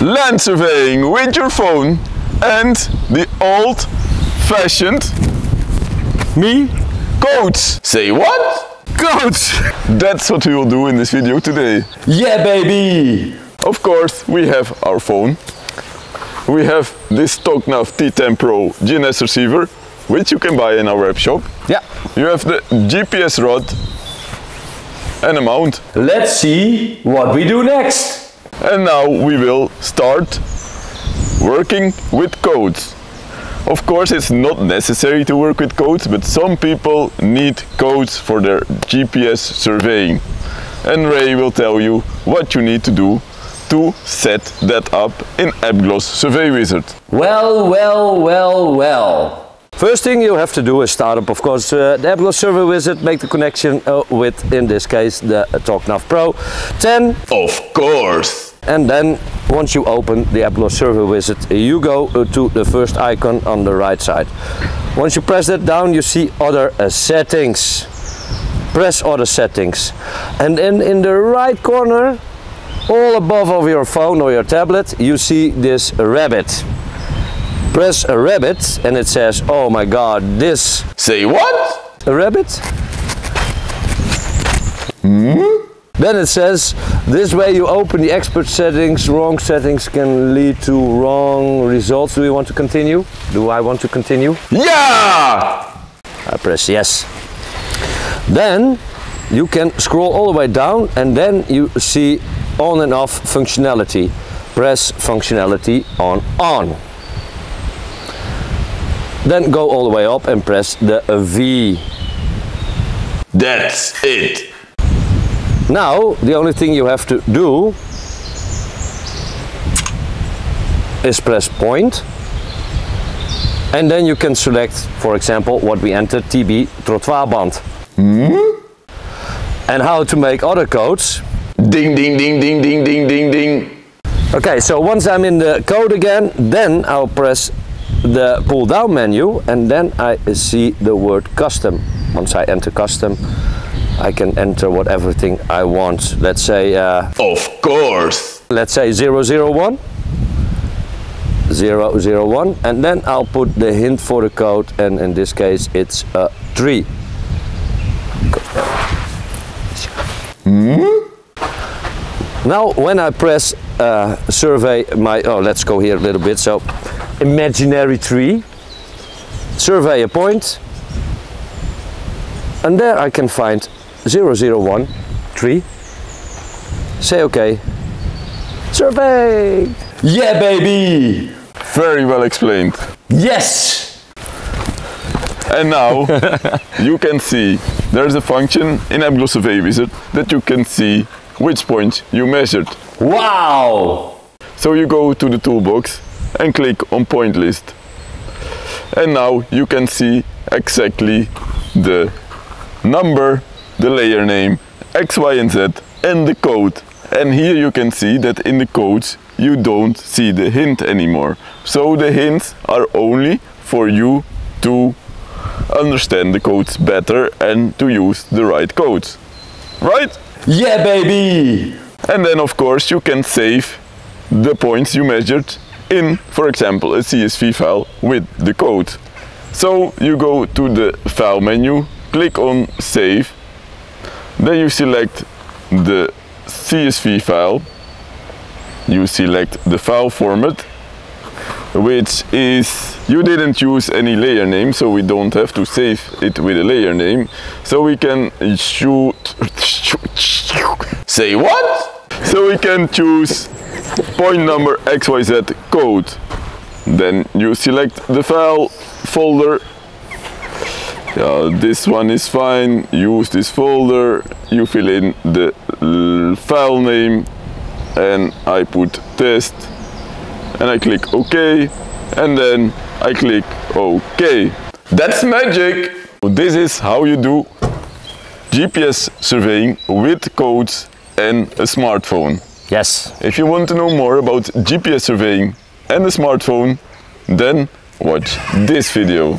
land surveying with your phone and the old-fashioned codes. Say what? Codes! That's what we will do in this video today. Yeah, baby! Of course, we have our phone. We have this TalkNav T10 Pro GNSS receiver, which you can buy in our web shop. Yeah. You have the GPS rod and a mount. Let's see what we do next. And now we will start working with codes. Of course, it's not necessary to work with codes, but some people need codes for their GPS surveying. And Ray will tell you what you need to do to set that up in Apglos Survey Wizard. Well. First thing you have to do is start up, of course, the Apglos Survey Wizard, make the connection with, in this case, the TalkNav Pro 10. Of course! And then, once you open the Apglos Survey Wizard, you go to the first icon on the right side. Once you press that down, you see other settings. Press other settings. And then in the right corner, all above of your phone or your tablet, you see this rabbit. Press a rabbit and it says, oh my god, this. Say what? A rabbit? Then it says, this way you open the expert settings, wrong settings can lead to wrong results. Do you want to continue? Do I want to continue? Yeah! I press yes. Then you can scroll all the way down and then you see on and off functionality. Press functionality on. Then go all the way up and press the V. That's it. Now the only thing you have to do is press point. And then you can select, for example, what we entered, TB trottoirband. And how to make other codes. Ding, ding, ding, ding, ding, ding, ding, ding. Okay, so once I'm in the code again, then I'll press the pull down menu and then I see the word custom. Once I enter custom, I can enter whatever thing I want. Let's say of course. Let's say 001 and then I'll put the hint for the code, and in this case it's a 3. Now when I press survey my, let's go here a little bit, so imaginary tree, survey a point, and there I can find 001 tree. Say okay. Survey! Yeah, baby! Very well explained. Yes! And now you can see there's a function in Apglos Survey Wizard that you can see which point you measured. Wow! So you go to the toolbox and click on point list. And now you can see exactly the number, the layer name, X, Y and Z and the code. And here you can see that in the codes you don't see the hint anymore. So the hints are only for you to understand the codes better and to use the right codes. Right? Yeah, baby! And then of course you can save the points you measured in, for example, a CSV file with the code. So you go to the file menu, click on save, then you select the CSV file, you select the file format, which is, you didn't use any layer name, so we don't have to save it with a layer name, so we can say what? So we can choose point number XYZ code. Then you select the file folder. This one is fine. Use this folder. You fill in the file name and I put test and I click OK and then I click OK. That's magic! This is how you do GPS surveying with codes and a smartphone. Yes. If you want to know more about GPS surveying and a smartphone, then watch this video.